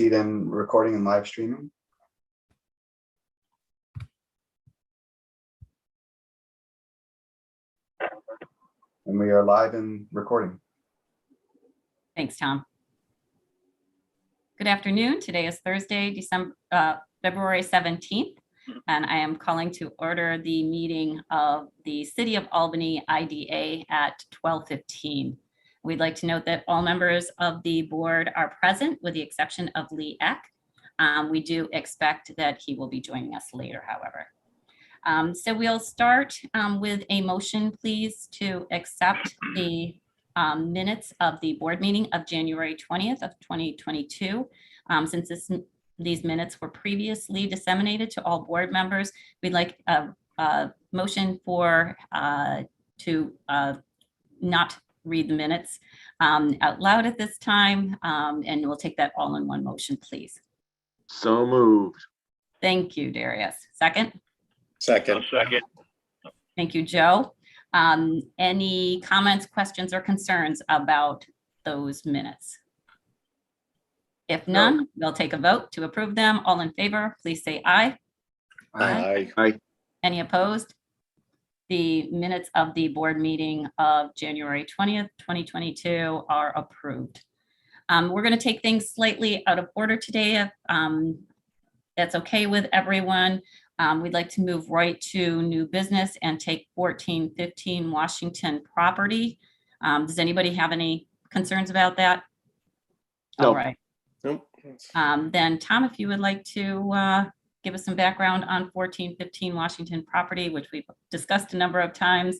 proceed in recording and live streaming. And we are live and recording. Thanks, Tom. Good afternoon. Today is Thursday, February 17th, and I am calling to order the meeting of the City of Albany IDA at 12:15. We'd like to note that all members of the board are present with the exception of Lee Eck. We do expect that he will be joining us later, however. So we'll start with a motion, please, to accept the minutes of the board meeting of January 20th of 2022. Since these minutes were previously disseminated to all board members, we'd like a motion for to not read the minutes out loud at this time, and we'll take that all in one motion, please. So moved. Thank you, Darius. Second? Second. Second. Thank you, Joe. Any comments, questions, or concerns about those minutes? If none, we'll take a vote to approve them. All in favor, please say aye. Aye. Aye. Any opposed? The minutes of the board meeting of January 20th, 2022 are approved. We're going to take things slightly out of order today. If that's okay with everyone. We'd like to move right to new business and take 1415 Washington property. Does anybody have any concerns about that? No. All right. Nope. Then Tom, if you would like to give us some background on 1415 Washington property, which we've discussed a number of times,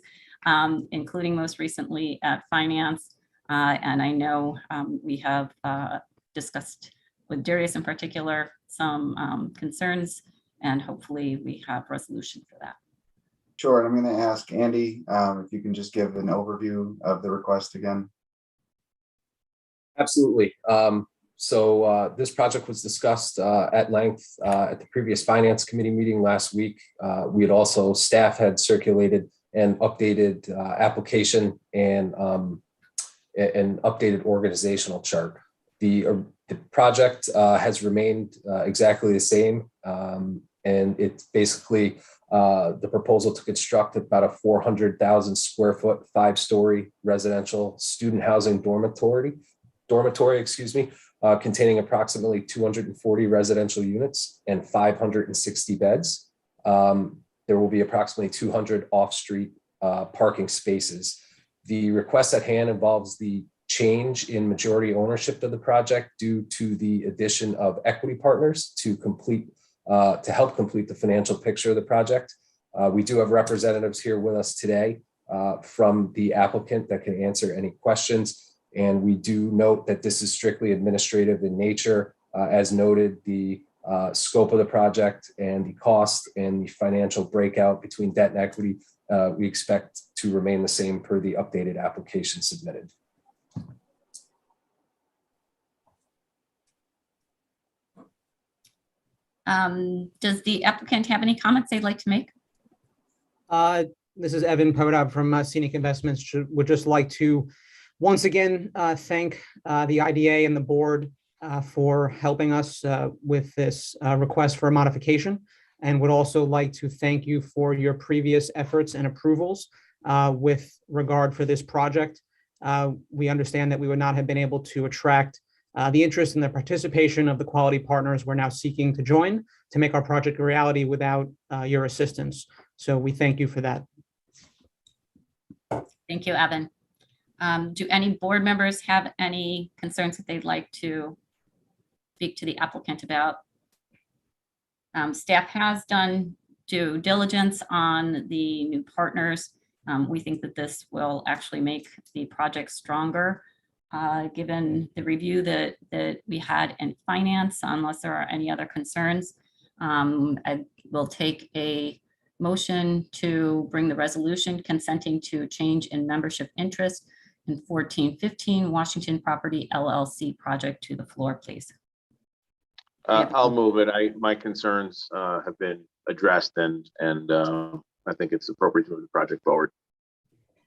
including most recently at Finance. And I know we have discussed with Darius in particular some concerns, and hopefully we have resolution for that. Sure, and I'm going to ask Andy if you can just give an overview of the request again. Absolutely. So this project was discussed at length at the previous Finance Committee meeting last week. We had also, staff had circulated an updated application and an updated organizational chart. The project has remained exactly the same, and it's basically the proposal to construct about a 400,000 square foot, 5-story residential student housing dormitory, containing approximately 240 residential units and 560 beds. There will be approximately 200 off-street parking spaces. The request at hand involves the change in majority ownership of the project due to the addition of equity partners to help complete the financial picture of the project. We do have representatives here with us today from the applicant that can answer any questions. And we do note that this is strictly administrative in nature. As noted, the scope of the project and the cost and the financial breakout between debt and equity, we expect to remain the same per the updated application submitted. Does the applicant have any comments they'd like to make? This is Evan Podab from Scenic Investments. Would just like to once again thank the IDA and the board for helping us with this request for a modification, and would also like to thank you for your previous efforts and approvals with regard for this project. We understand that we would not have been able to attract the interest and the participation of the quality partners we're now seeking to join to make our project a reality without your assistance. So we thank you for that. Thank you, Evan. Do any board members have any concerns that they'd like to speak to the applicant about? Staff has done due diligence on the new partners. We think that this will actually make the project stronger, given the review that we had in Finance, unless there are any other concerns. I will take a motion to bring the resolution consenting to change in membership interest in 1415 Washington Property LLC project to the floor, please. I'll move it. My concerns have been addressed, and I think it's appropriate to move the project forward.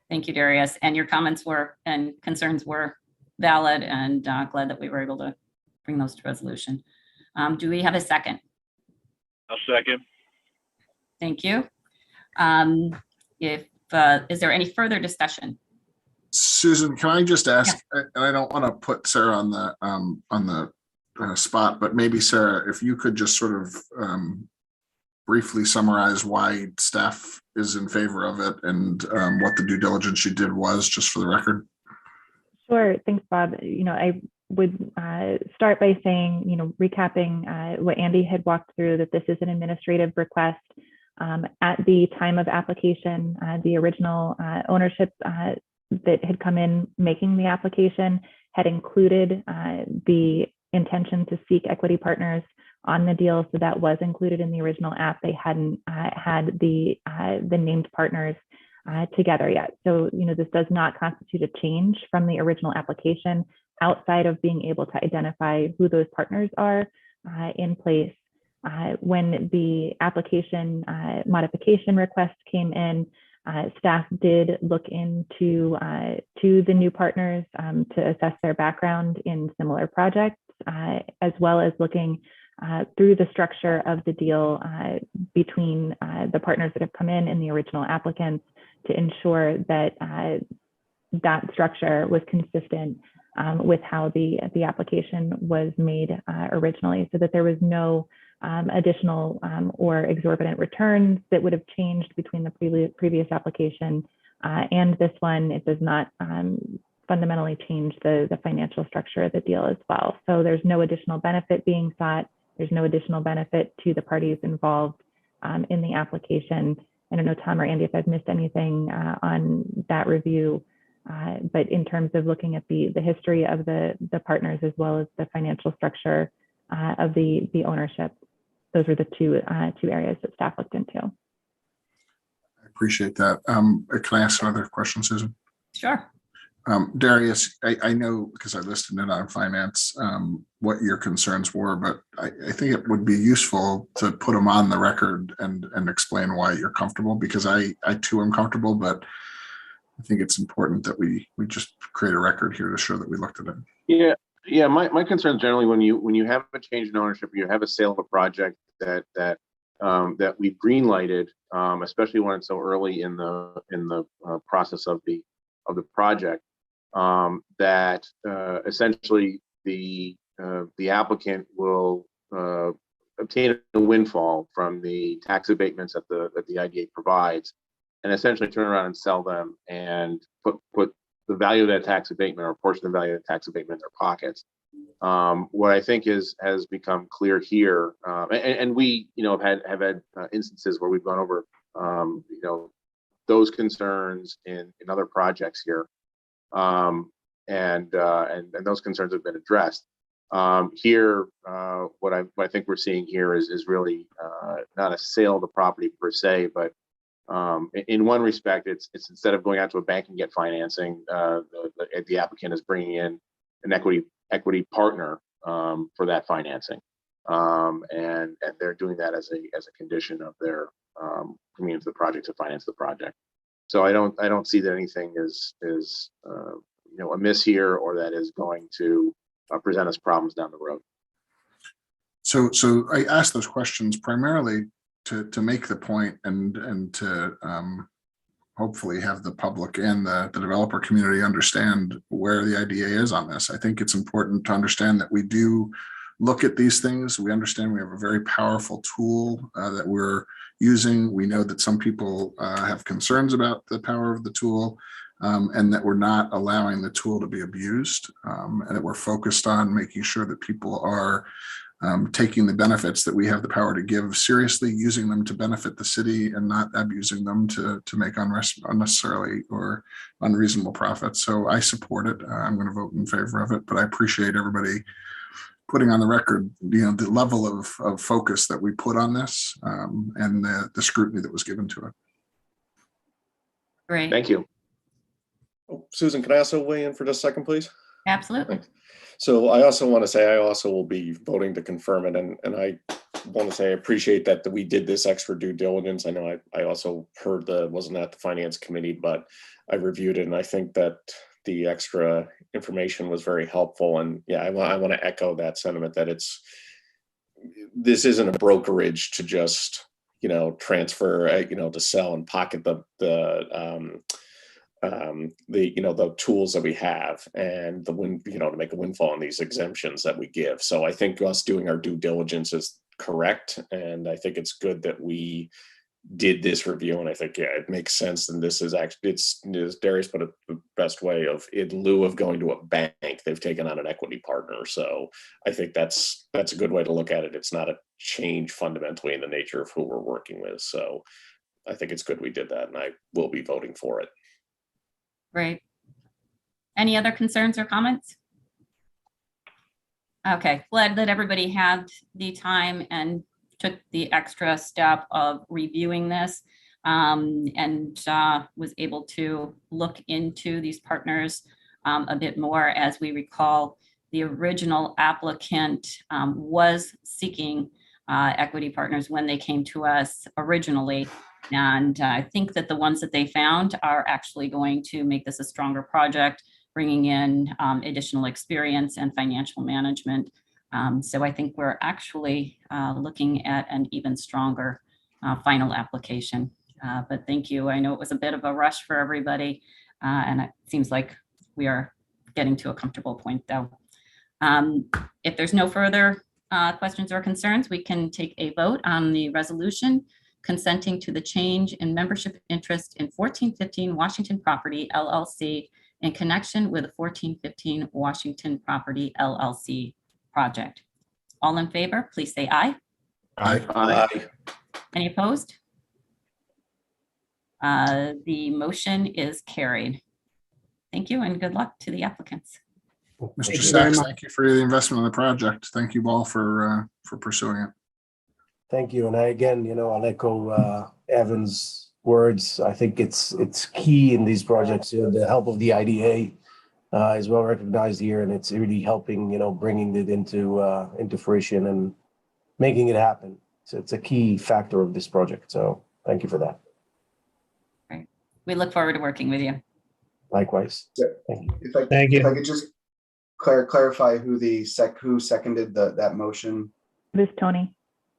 Thank you, Darius. And your comments and concerns were valid, and glad that we were able to bring those to resolution. Do we have a second? I'll second. Thank you. Is there any further discussion? Susan, can I just ask, and I don't want to put Sarah on the spot, but maybe Sarah, if you could just sort of briefly summarize why staff is in favor of it and what the due diligence you did was, just for the record. Sure. Thanks, Bob. I would start by saying, recapping what Andy had walked through, that this is an administrative request. At the time of application, the original ownership that had come in making the application had included the intention to seek equity partners on the deal. So that was included in the original app. They hadn't had the named partners together yet. So, this does not constitute a change from the original application outside of being able to identify who those partners are in place. When the application modification request came in, staff did look into to the new partners to assess their background in similar projects, as well as looking through the structure of the deal between the partners that have come in and the original applicants to ensure that that structure was consistent with how the application was made originally, so that there was no additional or exorbitant returns that would have changed between the previous application and this one. It does not fundamentally change the financial structure of the deal as well. So there's no additional benefit being sought. There's no additional benefit to the parties involved in the application. I don't know, Tom or Andy, if I've missed anything on that review, but in terms of looking at the history of the partners as well as the financial structure of the ownership, those were the two areas that staff looked into. I appreciate that. Can I ask another question, Susan? Sure. Darius, I know because I listed it on finance what your concerns were, but I think it would be useful to put them on the record and explain why you're comfortable, because I too am comfortable, but I think it's important that we just create a record here to show that we looked at it. Yeah. My concern generally when you have a change in ownership, you have a sale of a project that we've green lighted, especially when it's so early in the process of the project, that essentially the applicant will obtain a windfall from the tax abatements that the IDA provides, and essentially turn around and sell them and put the value of that tax abatement or a portion of the value of the tax abatement in their pockets. What I think has become clear here, and we have had instances where we've gone over those concerns in other projects here, and those concerns have been addressed. Here, what I think we're seeing here is really not a sale of the property per se, but in one respect, it's instead of going out to a bank and get financing, the applicant is bringing in an equity partner for that financing, and they're doing that as a condition of their coming into the project to finance the project. So I don't see that anything is amiss here, or that is going to present us problems down the road. So I asked those questions primarily to make the point and to hopefully have the public and the developer community understand where the IDA is on this. I think it's important to understand that we do look at these things. We understand we have a very powerful tool that we're using. We know that some people have concerns about the power of the tool, and that we're not allowing the tool to be abused, and that we're focused on making sure that people are taking the benefits that we have the power to give seriously, using them to benefit the city and not abusing them to make unnecessarily or unreasonable profits. So I support it. I'm going to vote in favor of it, but I appreciate everybody putting on the record, the level of focus that we put on this, and the scrutiny that was given to it. Great. Thank you. Oh, Susan, can I also weigh in for just a second, please? Absolutely. So I also want to say I also will be voting to confirm it, and I want to say I appreciate that we did this extra due diligence. I know I also heard wasn't at the finance committee, but I reviewed it, and I think that the extra information was very helpful. And yeah, I want to echo that sentiment that this isn't a brokerage to just, transfer, to sell and pocket the tools that we have and to make a windfall on these exemptions that we give. So I think us doing our due diligence is correct. And I think it's good that we did this review. And I think, it makes sense. And this is actually, as Darius put it the best way, of in lieu of going to a bank, they've taken on an equity partner. So I think that's a good way to look at it. It's not a change fundamentally in the nature of who we're working with. So I think it's good we did that, and I will be voting for it. Great. Any other concerns or comments? Okay, glad that everybody had the time and took the extra step of reviewing this and was able to look into these partners a bit more. As we recall, the original applicant was seeking equity partners when they came to us originally. And I think that the ones that they found are actually going to make this a stronger project, bringing in additional experience and financial management. So I think we're actually looking at an even stronger final application. But thank you. I know it was a bit of a rush for everybody, and it seems like we are getting to a comfortable point, though. If there's no further questions or concerns, we can take a vote on the resolution consenting to the change in membership interest in 1415 Washington Property LLC in connection with the 1415 Washington Property LLC project. All in favor, please say aye. Aye. Any opposed? The motion is carried. Thank you and good luck to the applicants. Mr. Thank you very Sachs, much. thank you for the investment in the project. Thank you all for pursuing it. Thank you. And I'll echo Evan's words. I think it's key in these projects. The help of the IDA is well recognized here, and it's really helping, bringing it into fruition and making it happen. So it's a key factor of this project. So thank you for that. Great. We look forward to working with you. Likewise. Yeah. Thank you. If I could just clarify who seconded that motion. This is Tony.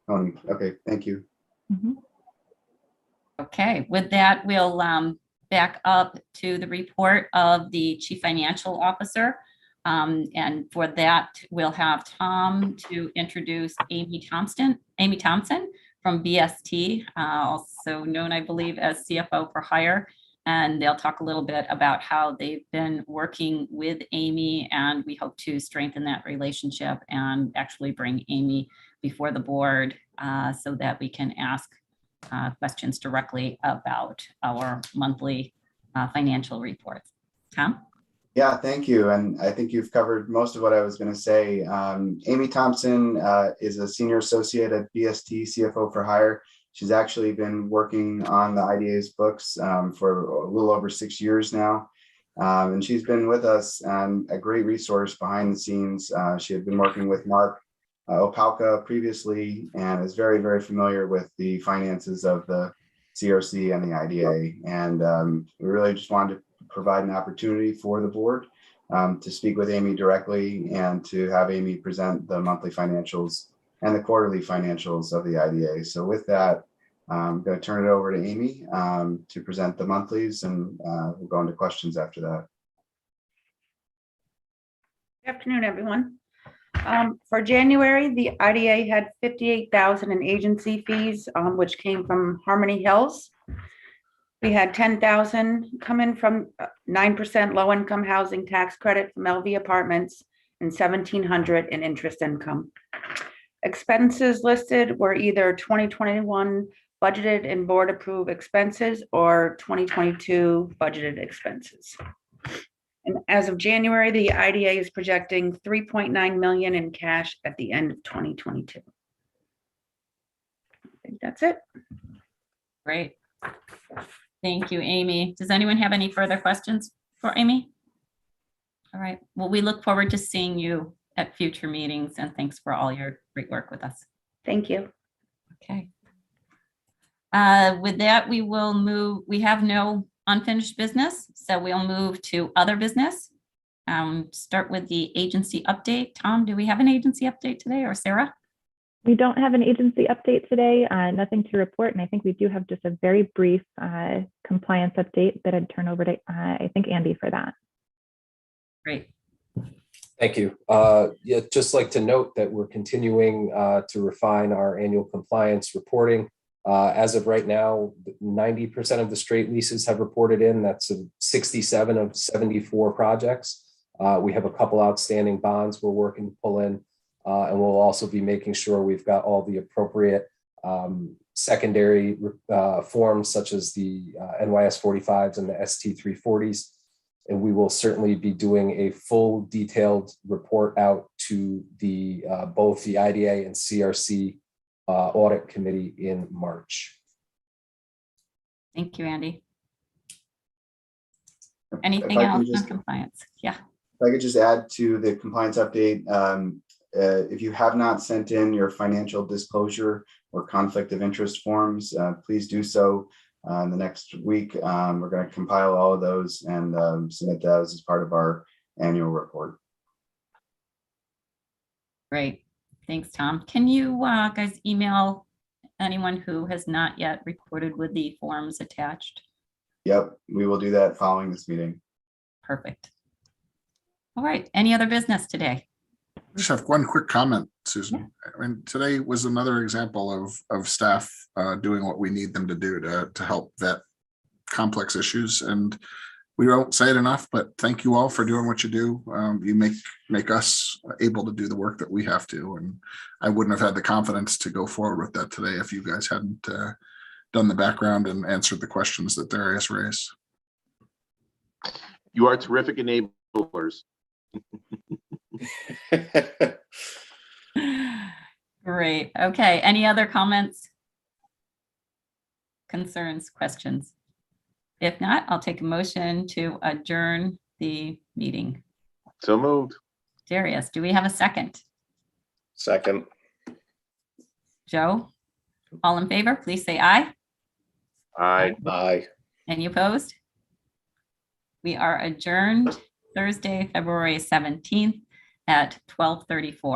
Tony. Okay, thank you. Mhm. Okay, with that, we'll back up to the report of the Chief Financial Officer. And for that, we'll have Tom to introduce Amy Thompson from BST, also known, I believe, as CFO for Hire. And they'll talk a little bit about how they've been working with Amy, and we hope to strengthen that relationship and actually bring Amy before the board so that we can ask questions directly about our monthly financial reports. Tom? Yeah, thank you. And I think you've covered most of what I was going to say. Amy Thompson is a senior associate at BST, CFO for Hire. She's actually been working on the IDA's books for a little over 6 years now. And she's been with us and a great resource behind the scenes. She had been working with Mark Opalka previously and is very, very familiar with the finances of the CRC and the IDA. And we really just wanted to provide an opportunity for the board to speak with Amy directly and to have Amy present the monthly financials and the quarterly financials of the IDA. So with that, I'm going to turn it over to Amy to present the monthlies, and we'll go into questions after that. Good afternoon, everyone. For January, the IDA had $58,000 in agency fees, which came from Harmony Hills. We had $10,000 come in from 9% low-income housing tax credit from LV Apartments and $1,700 in interest income. Expenses listed were either 2021 budgeted and board approved expenses or 2022 budgeted expenses. And as of January, the IDA is projecting $3.9 million in cash at the end of 2022. I think that's it. Great. Thank you, Amy. Does anyone have any further questions for Amy? All right. Well, we look forward to seeing you at future meetings, and thanks for all your great work with us. Thank you. Okay. With that, we will move. We have no unfinished business, so we'll move to other business. Start with the agency update. Tom, do we have an agency update today, or Sarah? We don't have an agency update today, nothing to report. And I think we do have just a very brief compliance update that I'd turn over to, I think, Andy for that. Great. Thank you. Yeah, just like to note that we're continuing to refine our annual compliance reporting. As of right now, 90% of the straight leases have reported in. That's 67 of 74 projects. We have a couple outstanding bonds we're working to pull in, and we'll also be making sure we've got all the appropriate secondary forms, such as the NYS 45s and the ST 340s. And we will certainly be doing a full detailed report out to the both the IDA and CRC audit committee in March. Thank you, Andy. If Anything I can else just- on compliance? Yeah. If I could just add to the compliance update, if you have not sent in your financial disclosure or conflict of interest forms, please do so in the next week. We're going to compile all of those and submit those as part of our annual report. Great. Thanks, Tom. Can you guys email anyone who has not yet recorded with the forms attached? Yep, we will do that following this meeting. Perfect. All right. Any other business today? I just have one quick comment, Susan. I mean, today was another example of staff doing what we need them to do to help vet complex issues. And we won't say it enough, but thank you all for doing what you do. You make us able to do the work that we have to. And I wouldn't have had the confidence to go forward with that today if you guys hadn't done the background and answered the questions that Darius raised. You are terrific enablers. Great. Okay. Any other comments? Concerns, questions? If not, I'll take a motion to adjourn the meeting. So moved. Darius, do we have a second? Second. Joe? All in favor, please say aye. Aye. Aye. Any opposed? We are adjourned Thursday, February 17th at 12:34.